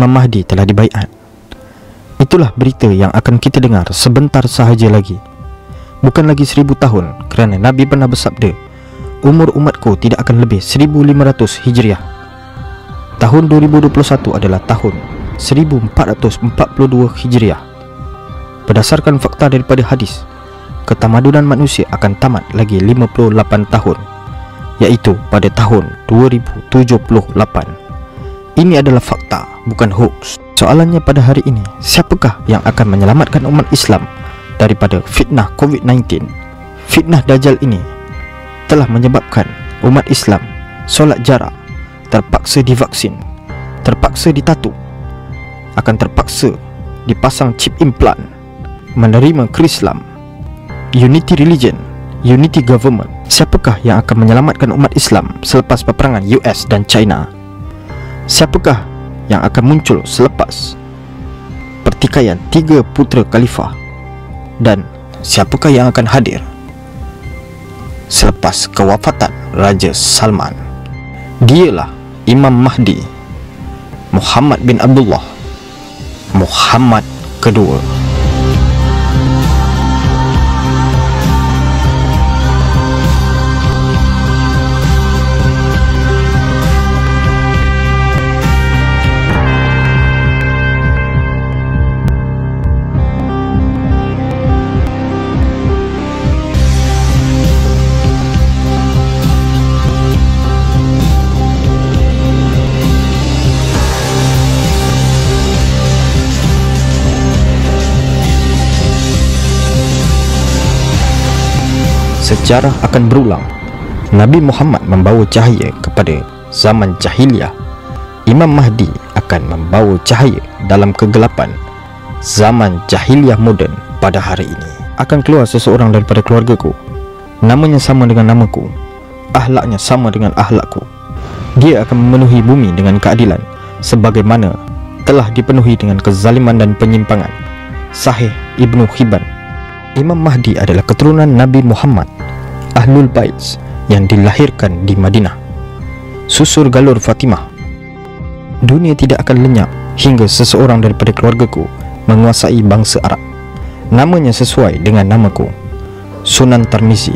Imam Mahdi telah dibaiat. Itulah berita yang akan kita dengar sebentar sahaja lagi. Bukan lagi 1000 tahun, kerana Nabi pernah bersabda, umur umatku tidak akan lebih 1500 Hijriah. Tahun 2021 adalah tahun 1442 Hijriah. Berdasarkan fakta daripada hadis, ketamadunan manusia akan tamat lagi 58 tahun, iaitu pada tahun 2078. Ini adalah fakta, bukan hoax. Soalannya pada hari ini, siapakah yang akan menyelamatkan umat Islam daripada fitnah COVID-19? Fitnah Dajjal ini telah menyebabkan umat Islam solat jarak, terpaksa divaksin, terpaksa ditatu, akan terpaksa dipasang chip implant, menerima Krislam, unity religion, unity government. Siapakah yang akan menyelamatkan umat Islam selepas peperangan US dan China? Siapakah yang akan muncul selepas pertikaian 3 putera khalifah? Dan siapakah yang akan hadir selepas kewafatan Raja Salman? Dialah Imam Mahdi Muhammad bin Abdullah Muhammad kedua. Sejarah akan berulang. Nabi Muhammad membawa cahaya kepada zaman jahiliyah. Imam Mahdi akan membawa cahaya dalam kegelapan zaman jahiliyah moden pada hari ini. Akan keluar seseorang daripada keluargaku, namanya sama dengan namaku, akhlaknya sama dengan akhlakku. Dia akan memenuhi bumi dengan keadilan, sebagaimana telah dipenuhi dengan kezaliman dan penyimpangan. Sahih Ibnu Hibban. Imam Mahdi adalah keturunan Nabi Muhammad, Ahlul Bait yang dilahirkan di Madinah, susur galur Fatimah. Dunia tidak akan lenyap hingga seseorang daripada keluargaku menguasai bangsa Arab. Namanya sesuai dengan namaku, Sunan Tirmizi.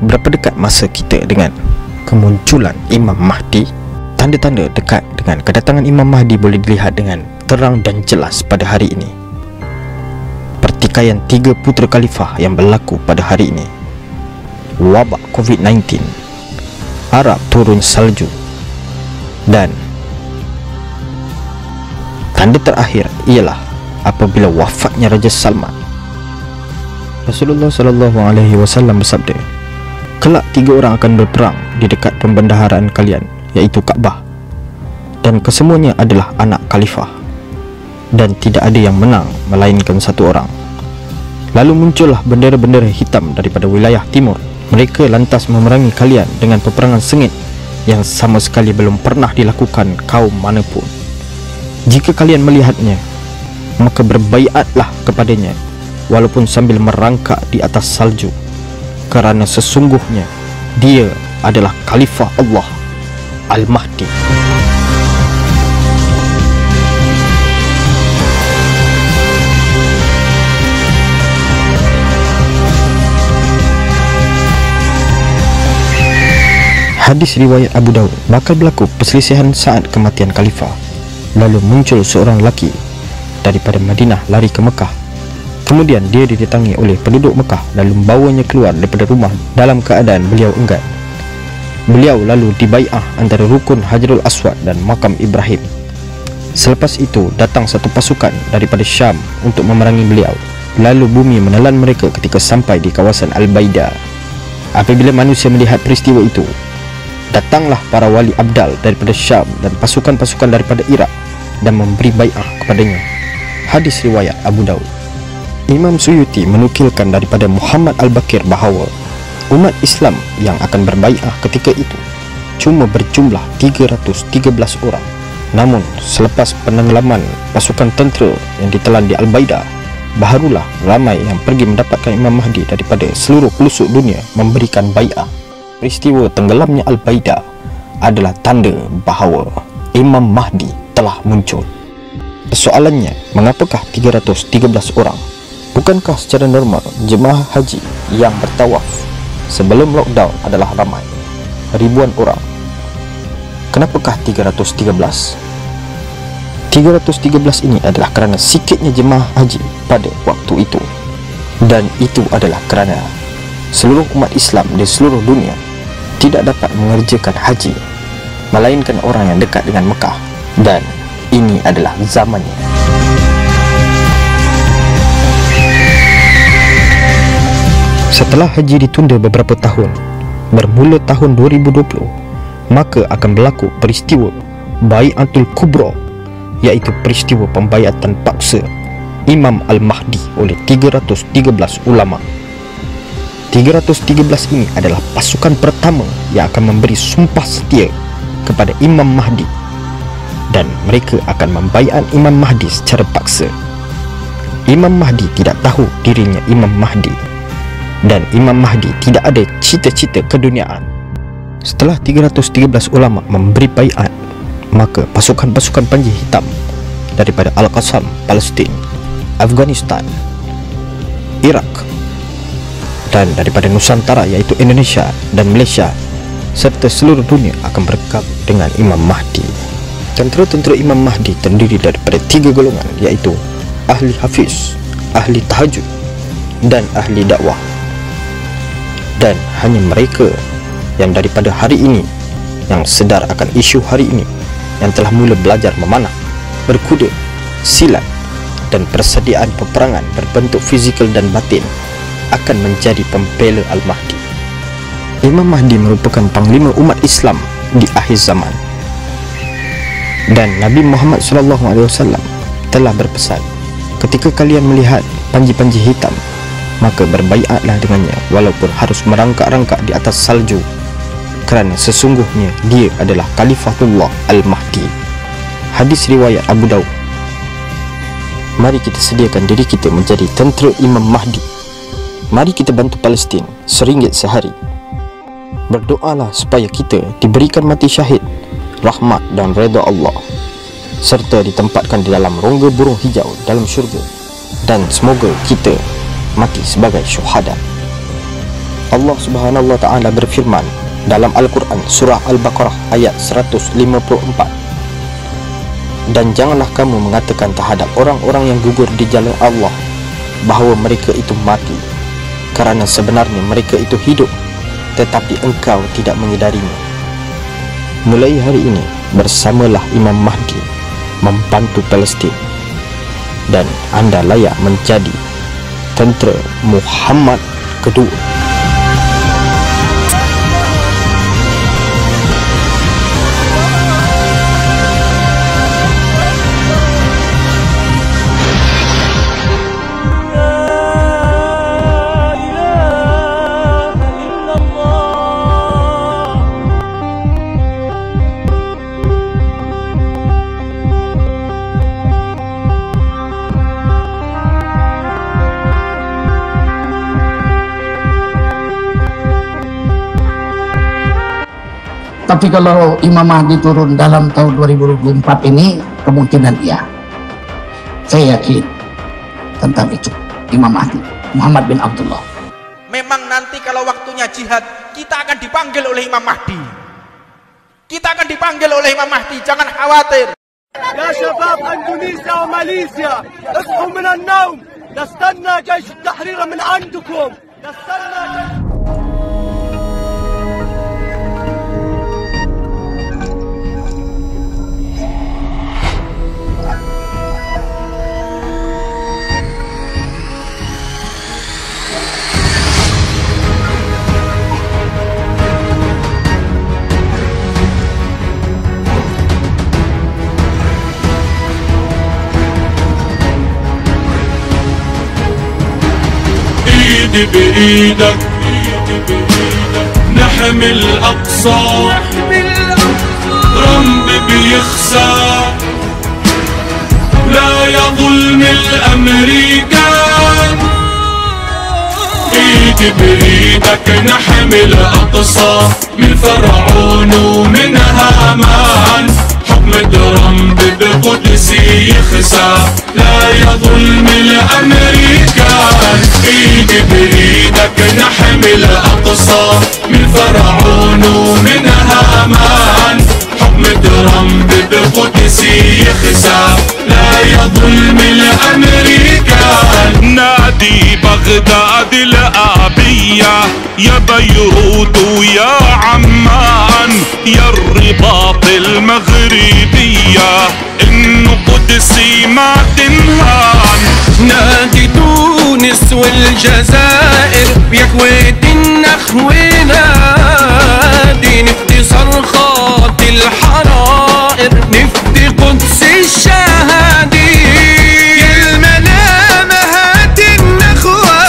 Berapa dekat masa kita dengan kemunculan Imam Mahdi? Tanda-tanda dekat dengan kedatangan Imam Mahdi boleh dilihat dengan terang dan jelas pada hari ini. Pertikaian 3 putera khalifah yang berlaku pada hari ini, wabak COVID-19, Arab turun salju, dan tanda terakhir ialah apabila wafatnya Raja Salman. Rasulullah SAW bersabda, kelak 3 orang akan berperang di dekat pembendaharaan kalian, iaitu Kaabah, dan kesemuanya adalah anak khalifah, dan tidak ada yang menang melainkan 1 orang. Lalu muncullah bendera-bendera hitam daripada wilayah timur. Mereka lantas memerangi kalian dengan peperangan sengit yang sama sekali belum pernah dilakukan kaum manapun. Jika kalian melihatnya, maka berbaiatlah kepadanya walaupun sambil merangkak di atas salju, kerana sesungguhnya dia adalah Khalifah Allah Al-Mahdi. Hadis riwayat Abu Daud, bakal berlaku perselisihan saat kematian khalifah. Lalu muncul seorang lelaki daripada Madinah lari ke Mekah. Kemudian dia didatangi oleh penduduk Mekah, lalu membawanya keluar daripada rumah dalam keadaan beliau enggan. Beliau lalu dibai'ah antara rukun Hajarul Aswad dan makam Ibrahim. Selepas itu datang satu pasukan daripada Syam untuk memerangi beliau. Lalu bumi menelan mereka ketika sampai di kawasan Al-Baida. Apabila manusia melihat peristiwa itu, datanglah para wali abdal daripada Syam dan pasukan-pasukan daripada Iraq dan memberi bai'ah kepadanya. Hadis riwayat Abu Daud. Imam Suyuti menukilkan daripada Muhammad Al-Bakir bahawa umat Islam yang akan berbai'ah ketika itu cuma berjumlah 313 orang. Namun selepas penenggelaman pasukan tentera yang ditelan di Al-Baida, barulah ramai yang pergi mendapatkan Imam Mahdi daripada seluruh pelosok dunia memberikan bai'ah. Peristiwa tenggelamnya Al-Baida adalah tanda bahawa Imam Mahdi telah telah muncul. Persoalannya, mengapakah 313 orang? Bukankah secara normal jemaah haji yang bertawaf sebelum lockdown adalah ramai, ribuan orang? Kenapakah 313? 313 ini adalah kerana sikitnya jemaah haji pada waktu itu. Dan itu adalah kerana seluruh umat Islam di seluruh dunia tidak dapat mengerjakan haji melainkan orang yang dekat dengan Mekah, dan ini adalah zamannya. Setelah haji ditunda beberapa tahun, bermula tahun 2020, maka akan berlaku peristiwa Bai'atul Kubra, iaitu peristiwa pembaiatan paksa Imam Al-Mahdi oleh 313 ulama. 313 ini adalah pasukan pertama yang akan memberi sumpah setia kepada Imam Mahdi, dan mereka akan membaiat Imam Mahdi secara paksa. Imam Mahdi tidak tahu dirinya Imam Mahdi, dan Imam Mahdi tidak ada cita-cita keduniaan. Setelah 313 ulama memberi baiat, maka pasukan-pasukan panji hitam daripada Al-Qassam, Palestin, Afghanistan, Iraq, dan daripada Nusantara iaitu Indonesia dan Malaysia serta seluruh dunia akan bergabung dengan Imam Mahdi. Tentera-tentera Imam Mahdi terdiri daripada 3 golongan, iaitu ahli hafiz, ahli tahajud, dan ahli dakwah. Dan hanya mereka yang daripada hari ini, yang sedar akan isu hari ini, yang telah mula belajar memanah, berkuda, silat, dan persediaan peperangan berbentuk fizikal dan batin, akan menjadi pembela Al-Mahdi. Imam Mahdi merupakan panglima umat Islam di akhir zaman, dan Nabi Muhammad SAW telah berpesan, ketika kalian melihat panji-panji hitam, maka berbaiatlah dengannya walaupun harus merangkak-rangkak di atas salju, kerana sesungguhnya dia adalah Khalifatullah Al-Mahdi. Hadis riwayat Abu Daud. Mari kita sediakan diri kita menjadi tentera Imam Mahdi. Mari kita bantu Palestin RM1 sehari. Berdoalah supaya kita diberikan mati syahid, rahmat dan redha Allah, serta ditempatkan di dalam rongga burung hijau dalam syurga, dan semoga kita mati sebagai syuhada. Allah Subhanahu wa taala berfirman dalam Al-Quran surah Al-Baqarah ayat 154, dan janganlah kamu mengatakan terhadap orang-orang yang gugur di jalan Allah bahawa mereka itu mati, kerana sebenarnya mereka itu hidup, tetapi engkau tidak mengedarinya. Mulai hari ini bersamalah Imam Mahdi membantu Palestin, dan anda layak menjadi tentera Muhammad kedua. Tapi kalau Imam Mahdi turun dalam tahun 2024 ini, kemungkinan iya. Saya yakin tentang itu. Imam Mahdi, Muhammad bin Abdullah. Memang nanti kalau waktunya jihad, kita akan dipanggil oleh Imam Mahdi. Kita akan dipanggil oleh Imam Mahdi, jangan khawatir. يا شباب اندونيسيا وماليزيا اصحوا من النوم، نستنى جيش التحرير من عندكم، نستنى ايدي بايدك نحمي الاقصى، رمب بيخسى لا يظلم الامريكان. ايدي بايدك نحمي الاقصى من فرعون ومن هامان، حكم ترامب يخسى لا يظلم الأمريكان. إيد بإيدك نحمي الأقصى من فرعون ومن هامان. حكم ترامب بقدس يخسى لا يظلم الأمريكان. نادي بغداد الآبية يا بيروت ويا عمان يا الرباط المغربية إنه قدسي ما تنهان. نادي تونس والجزائر يا كويت النخوة نادي نفدي صرخات الحرائر نفدي قدس الشهادي. يا المنامة هات النخوة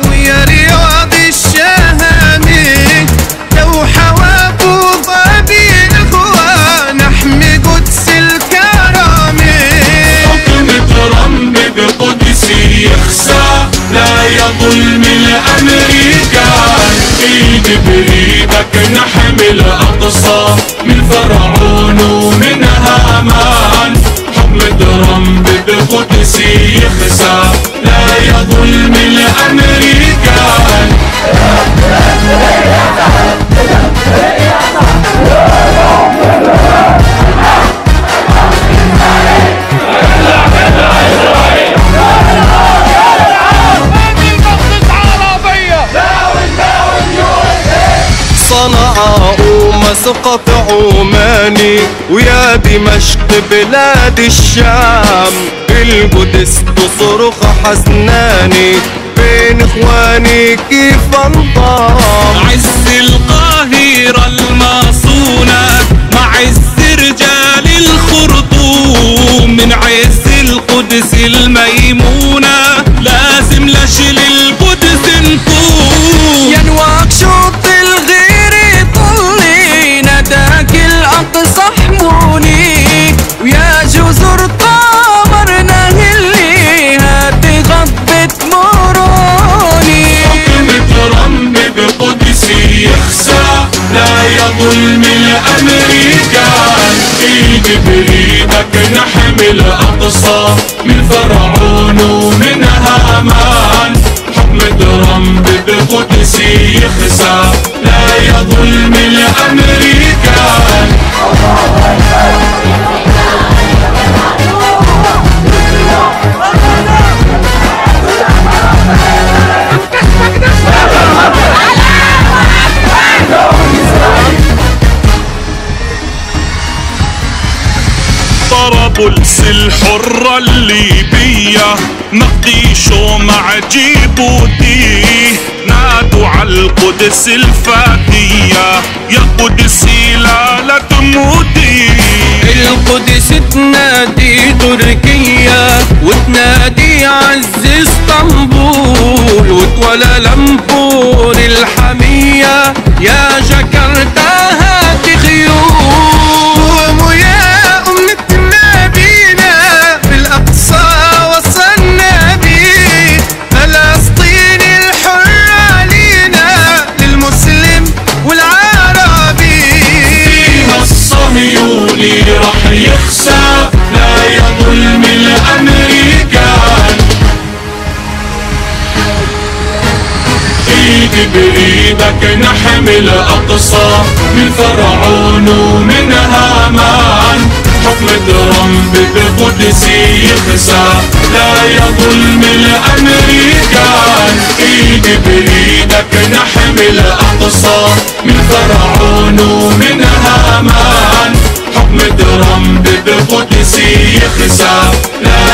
ويا رياض الشهامي لو حوا أبو ظبي الأخوة نحمي قدس الكرامة. حكم ترامب بقدس يخسى لا يظلم الأمريكان. إيد بإيدك نحمي الأقصى من فرعون ومن هامان. حكم ترامب بقدس يخسى لا يظلم الأمريكان. صنعاء ومسقط عماني ويا دمشق بلاد الشام. القدس تصرخ حزناني بين اخواني كيف انضام. عز القاهرة المصونة مع عز رجال الخرطوم من عز القدس الميمونة لازم لشل القدس نقوم. يا نواكشوط الغير طلي نداك الأقصى حموني ويا جزر طامر نهلي هاتي غضبة مروني. حكم ترامب بقدس يخسى لا يظلم الأمريكان. إيد بإيدك نحمي الأقصى من فرعون ومن هامان. حكم ترامب بقدس يخسى لا يظلم الأمريكان. طرابلس الحرة الليبية مقديشو مع جيبوتي نادوا على القدس الفاتية يا قدسي لا تموتي. القدس تنادي تركيا وتنادي عز اسطنبول وتولى لمبور الحمية يا جاكرتا هاتي خيول. ويا أمة نبينا بالأقصى وصلنا بيه فلسطين الحرة لينا للمسلم والعربي. فيها الصهيوني رح يخسى لا يظلم الأمريكان. إيد بإيدك نحمي الأقصى من فرعون ومن هامان. حكم ترامب بقدس يخسى لا يظلم الأمريكان. إيد بإيدك نحمي الأقصى من فرعون ومن هامان. حكم ترامب بقدس يخسى لا